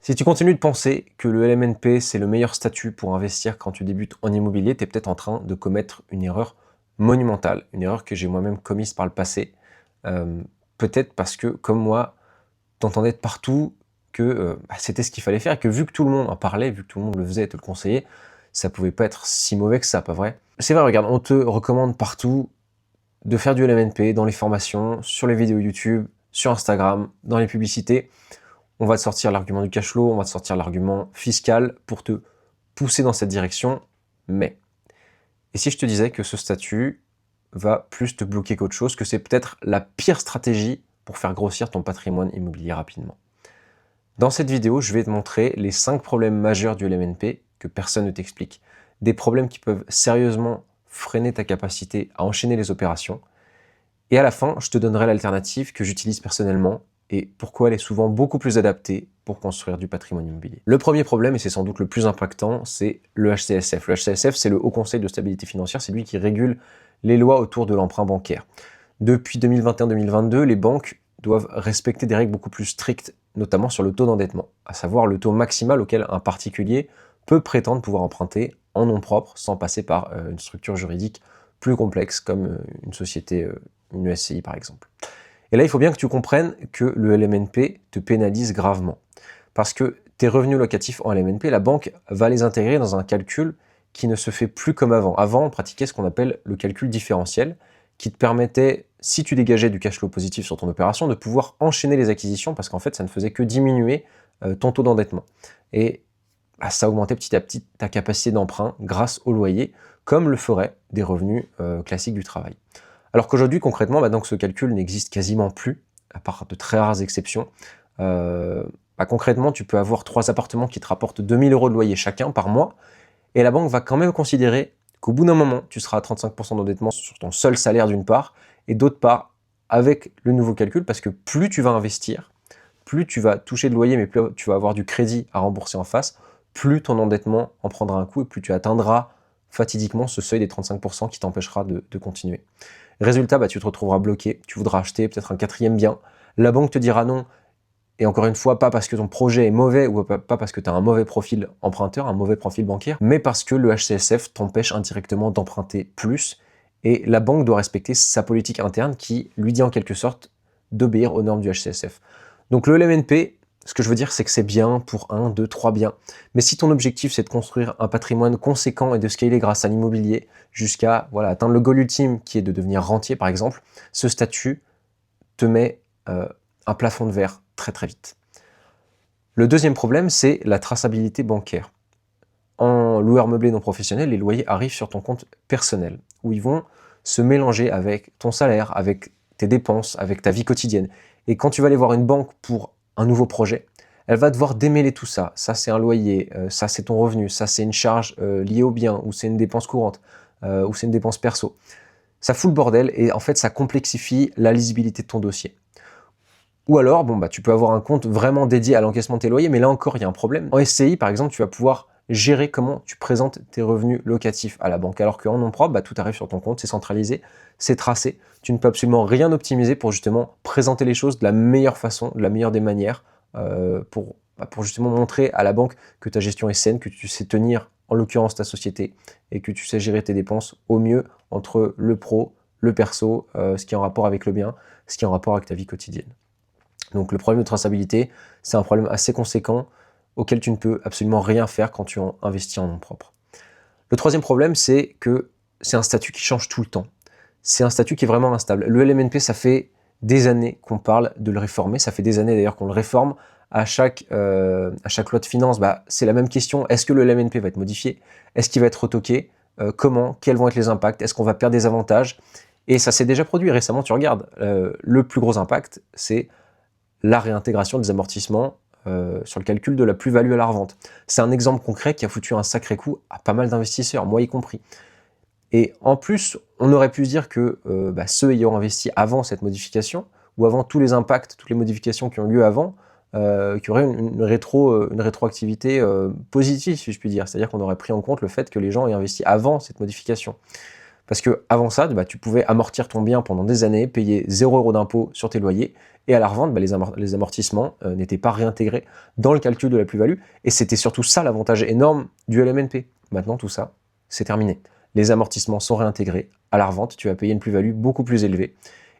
Si tu continues de penser que le LMNP, c'est le meilleur statut pour investir quand tu débutes en immobilier, tu es peut-être en train de commettre une erreur monumentale, une erreur que j'ai moi-même commise par le passé. Euh, Peut-être parce que, comme moi, t'entendais de partout que c'était ce qu'il fallait faire et que vu que tout le monde en parlait, vu que tout le monde le faisait et te le conseillait, ça pouvait pas être si mauvais que ça, pas vrai? C'est vrai, regarde, on te recommande partout de faire du LMNP dans les formations, sur les vidéos YouTube, sur Instagram, dans les publicités. On va te sortir l'argument du cash flow, on va te sortir l'argument fiscal pour te pousser dans cette direction. Mais, et si je te disais que ce statut va plus te bloquer qu'autre chose, que c'est peut-être la pire stratégie pour faire grossir ton patrimoine immobilier rapidement? Dans cette vidéo, je vais te montrer les 5 problèmes majeurs du LMNP que personne ne t'explique. Des problèmes qui peuvent sérieusement freiner ta capacité à enchaîner les opérations. Et à la fin, je te donnerai l'alternative que j'utilise personnellement et pourquoi elle est souvent beaucoup plus adaptée pour construire du patrimoine immobilier. Le premier problème, et c'est sans doute le plus impactant, c'est le HCSF. Le HCSF, c'est le Haut Conseil de stabilité financière, c'est lui qui régule les lois autour de l'emprunt bancaire. Depuis 2021-2022, les banques doivent respecter des règles beaucoup plus strictes, notamment sur le taux d'endettement, à savoir le taux maximal auquel un particulier peut prétendre pouvoir emprunter en nom propre sans passer par une structure juridique plus complexe comme une société, une SCI par exemple. Et là, il faut bien que tu comprennes que le LMNP te pénalise gravement. Parce que tes revenus locatifs en LMNP, la banque va les intégrer dans un calcul qui ne se fait plus comme avant. Avant, on pratiquait ce qu'on appelle le calcul différentiel, qui te permettait, si tu dégageais du cash flow positif sur ton opération, de pouvoir enchaîner les acquisitions, parce qu'en fait, ça ne faisait que diminuer ton taux d'endettement. Et ça augmentait petit à petit ta capacité d'emprunt grâce au loyer, comme le feraient des revenus classiques du travail. Alors qu'aujourd'hui, concrètement, donc ce calcul n'existe quasiment plus, à part de très rares exceptions. Concrètement, tu peux avoir 3 appartements qui te rapportent 2000 € de loyer chacun par mois, et la banque va quand même considérer qu'au bout d'un moment, tu seras à 35% d'endettement sur ton seul salaire d'une part, et d'autre part, avec le nouveau calcul, parce que plus tu vas investir, plus tu vas toucher de loyer, mais plus tu vas avoir du crédit à rembourser en face, plus ton endettement en prendra un coup, et plus tu atteindras fatidiquement ce seuil des 35% qui t'empêchera de continuer. Résultat, tu te retrouveras bloqué, tu voudras acheter peut-être un 4e bien, la banque te dira non, et encore une fois, pas parce que ton projet est mauvais ou pas parce que tu as un mauvais profil emprunteur, un mauvais profil bancaire, mais parce que le HCSF t'empêche indirectement d'emprunter plus, et la banque doit respecter sa politique interne qui lui dit en quelque sorte d'obéir aux normes du HCSF. Donc le LMNP, ce que je veux dire, c'est que c'est bien pour 1, 2, 3 biens. Mais si ton objectif, c'est de construire un patrimoine conséquent et de scaler grâce à l'immobilier jusqu'à atteindre le goal ultime qui est de devenir rentier, par exemple, ce statut te met un plafond de verre très très vite. Le deuxième problème, c'est la traçabilité bancaire. En loueur meublé non professionnel, les loyers arrivent sur ton compte personnel, où ils vont se mélanger avec ton salaire, avec tes dépenses, avec ta vie quotidienne. Et quand tu vas aller voir une banque pour un nouveau projet, elle va devoir démêler tout ça. Ça, c'est un loyer, ça, c'est ton revenu, ça, c'est une charge liée au bien, ou c'est une dépense courante, ou c'est une dépense perso. Ça fout le bordel et en fait, ça complexifie la lisibilité de ton dossier. Ou alors, tu peux avoir un compte vraiment dédié à l'encaissement de tes loyers, mais là encore, il y a un problème. En SCI, par exemple, tu vas pouvoir gérer comment tu présentes tes revenus locatifs à la banque, alors qu'en nom propre, tout arrive sur ton compte, c'est centralisé, c'est tracé. Tu ne peux absolument rien optimiser pour justement présenter les choses de la meilleure façon, de la meilleure des manières, pour justement montrer à la banque que ta gestion est saine, que tu sais tenir, en l'occurrence, ta société, et que tu sais gérer tes dépenses au mieux entre le pro, le perso, ce qui est en rapport avec le bien, ce qui est en rapport avec ta vie quotidienne. Donc le problème de traçabilité, c'est un problème assez conséquent auquel tu ne peux absolument rien faire quand tu investis en nom propre. Le troisième problème, c'est que c'est un statut qui change tout le temps. C'est un statut qui est vraiment instable. Le LMNP, ça fait des années qu'on parle de le réformer. Ça fait des années d'ailleurs qu'on le réforme. À chaque loi de finances, c'est la même question. Est-ce que le LMNP va être modifié? Est-ce qu'il va être retoqué? Comment? Quels vont être les impacts? Est-ce qu'on va perdre des avantages? Et ça s'est déjà produit récemment, tu regardes. Le plus gros impact, c'est la réintégration des amortissements sur le calcul de la plus-value à la revente. C'est un exemple concret qui a foutu un sacré coup à pas mal d'investisseurs, moi y compris. Et en plus, on aurait pu se dire que ceux ayant investi avant cette modification, ou avant tous les impacts, toutes les modifications qui ont lieu avant, qu'il y aurait une rétroactivité positive, si je puis dire. C'est-à-dire qu'on aurait pris en compte le fait que les gens aient investi avant cette modification. Parce que avant ça, tu pouvais amortir ton bien pendant des années, payer 0 € d'impôt sur tes loyers, Et à la revente, les amortissements n'étaient pas réintégrés dans le calcul de la plus-value, et c'était surtout ça l'avantage énorme du LMNP. Maintenant, tout ça, c'est terminé. Les amortissements sont réintégrés. À la revente, tu vas payer une plus-value beaucoup plus élevée.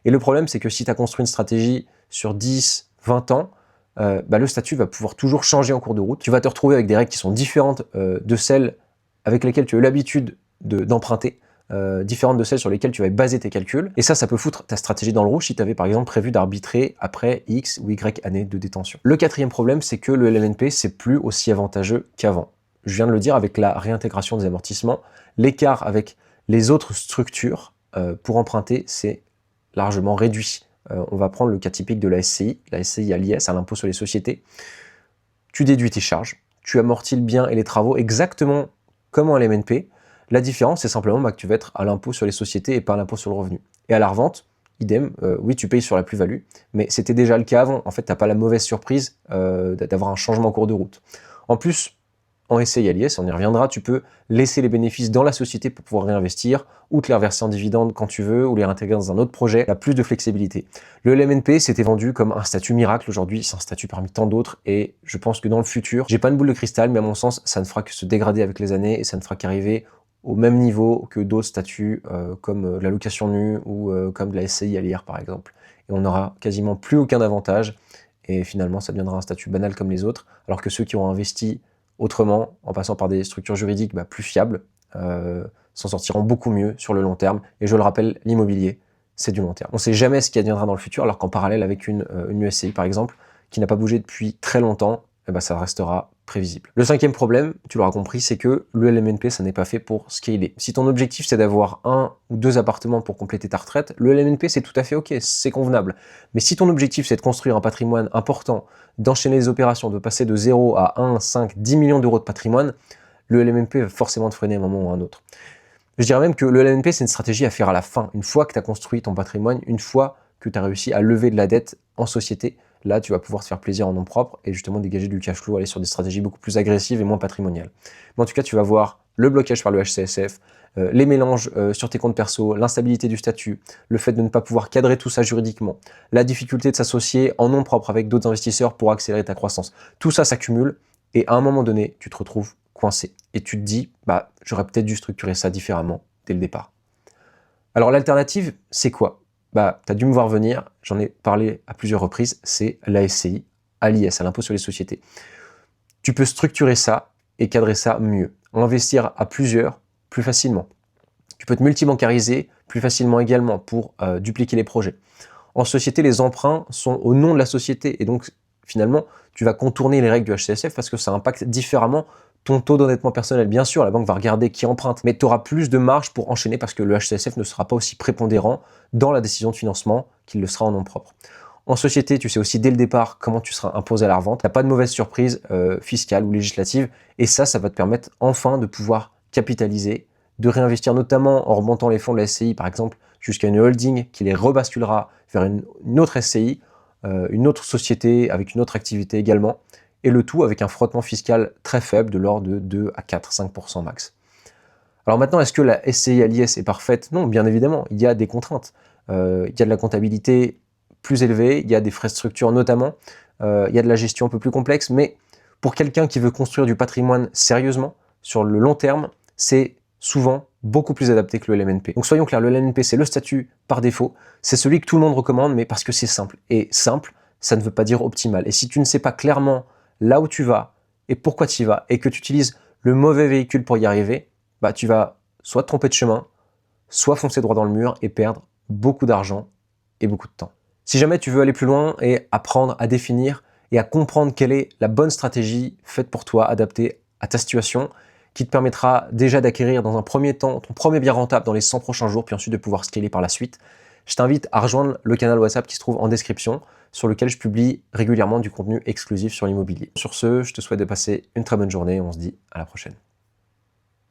Et le problème, c'est que si tu as construit une stratégie sur 10, 20 ans, le statut va pouvoir toujours changer en cours de route. Tu vas te retrouver avec des règles qui sont différentes de celles avec lesquelles tu as eu l'habitude d'emprunter, différentes de celles sur lesquelles tu vas baser tes calculs. Et ça peut foutre ta stratégie dans le rouge si tu avais par exemple prévu d'arbitrer après X ou Y années de détention. Le quatrième problème, c'est que le LMNP, c'est plus aussi avantageux qu'avant. Je viens de le dire, avec la réintégration des amortissements, l'écart avec les autres structures pour emprunter, c'est largement réduit. On va prendre le cas typique de la SCI à l'IS, à l'impôt sur les sociétés. Tu déduis tes charges, tu amortis le bien et les travaux exactement comme en LMNP. La différence, c'est simplement que tu vas être à l'impôt sur les sociétés et pas à l'impôt sur le revenu. Et à la revente, idem, oui, tu payes sur la plus-value, mais c'était déjà le cas avant. En fait, tu n'as pas la mauvaise surprise d'avoir un changement en cours de route. En plus, en SCI à l'IS, on y reviendra, tu peux laisser les bénéfices dans la société pour pouvoir réinvestir, ou te les reverser en dividendes quand tu veux, ou les réintégrer dans un autre projet. Il y a plus de flexibilité. Le LMNP s'était vendu comme un statut miracle. Aujourd'hui, c'est un statut parmi tant d'autres, et je pense que dans le futur, j'ai pas une boule de cristal, mais à mon sens, ça ne fera que se dégrader avec les années, et ça ne fera qu'arriver au même niveau que d'autres statuts comme la location nue ou comme la SCI à l'IR par exemple. Et on n'aura quasiment plus aucun avantage, et finalement, ça deviendra un statut banal comme les autres, alors que ceux qui ont investi autrement, en passant par des structures juridiques plus fiables, s'en sortiront beaucoup mieux sur le long terme. Et je le rappelle, l'immobilier, c'est du long terme. On ne sait jamais ce qui adviendra dans le futur, alors qu'en parallèle avec une USCI par exemple, qui n'a pas bougé depuis très longtemps, ça restera prévisible. Le cinquième problème, tu l'auras compris, c'est que le LMNP, ça n'est pas fait pour scaler. Si ton objectif, c'est d'avoir 1 ou 2 appartements pour compléter ta retraite, le LMNP, c'est tout à fait OK, c'est convenable. Mais si ton objectif, c'est de construire un patrimoine important, d'enchaîner les opérations, de passer de 0 à 1, 5, 10 millions d'euros de patrimoine, le LMNP va forcément te freiner à un moment ou à un autre. Je dirais même que le LMNP, c'est une stratégie à faire à la fin. Une fois que tu as construit ton patrimoine, une fois que tu as réussi à lever de la dette en société, là, tu vas pouvoir te faire plaisir en nom propre et justement dégager du cash flow, aller sur des stratégies beaucoup plus agressives et moins patrimoniales. Mais en tout cas, tu vas voir le blocage par le HCSF, les mélanges sur tes comptes perso, l'instabilité du statut, le fait de ne pas pouvoir cadrer tout ça juridiquement, la difficulté de s'associer en nom propre avec d'autres investisseurs pour accélérer ta croissance. Tout ça s'accumule et à un moment donné, tu te retrouves coincé. Et tu te dis, j'aurais peut-être dû structurer ça différemment dès le départ. Alors l'alternative, c'est quoi ? Tu as dû me voir venir, j'en ai parlé à plusieurs reprises, c'est la SCI à l'IS, à l'impôt sur les sociétés. Tu peux structurer ça et cadrer ça mieux. Investir à plusieurs plus facilement. Tu peux te multibancariser plus facilement également pour dupliquer les projets. En société, les emprunts sont au nom de la société et donc finalement, tu vas contourner les règles du HCSF parce que ça impacte différemment ton taux d'endettement personnel. Bien sûr, la banque va regarder qui emprunte, mais tu auras plus de marge pour enchaîner parce que le HCSF ne sera pas aussi prépondérant dans la décision de financement qu'il le sera en nom propre. En société, tu sais aussi dès le départ comment tu seras imposé à la revente. Tu n'as pas de mauvaise surprise fiscale ou législative et ça va te permettre enfin de pouvoir capitaliser, de réinvestir notamment en remontant les fonds de la SCI par exemple jusqu'à une holding qui les rebasculera vers une autre SCI, une autre société avec une autre activité également. Et le tout avec un frottement fiscal très faible de l'ordre de 2 à 4, 5% max. Alors maintenant, est-ce que la SCI à l'IS est parfaite ? Non, bien évidemment, il y a des contraintes. Il y a de la comptabilité plus élevée, il y a des frais de structure notamment, il y a de la gestion un peu plus complexe, mais pour quelqu'un qui veut construire du patrimoine sérieusement, sur le long terme, c'est souvent beaucoup plus adapté que le LMNP. Donc soyons clairs, le LMNP, c'est le statut par défaut, c'est celui que tout le monde recommande, mais parce que c'est simple. Et simple, ça ne veut pas dire optimal. Et si tu ne sais pas clairement là où tu vas et pourquoi tu y vas et que tu utilises le mauvais véhicule pour y arriver, tu vas soit te tromper de chemin, soit foncer droit dans le mur et perdre beaucoup d'argent et beaucoup de temps. Si jamais tu veux aller plus loin et apprendre à définir et à comprendre quelle est la bonne stratégie faite pour toi, adaptée à ta situation, qui te permettra déjà d'acquérir dans un premier temps ton premier bien rentable dans les 100 prochains jours, puis ensuite de pouvoir scaler par la suite, je t'invite à rejoindre le canal WhatsApp qui se trouve en description, sur lequel je publie régulièrement du contenu exclusif sur l'immobilier. Sur ce, je te souhaite de passer une très bonne journée et on se dit à la prochaine.